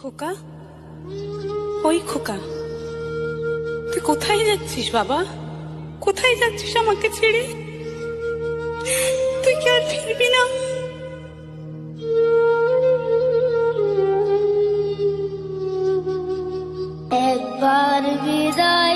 খোকা, ওই খোকা, তুই কোথায় যাচ্ছিস বাবা? কোথায় যাচ্ছিস আমাকে ছেড়ে? তুই কি আর ফিরবি না? একবার বিদায়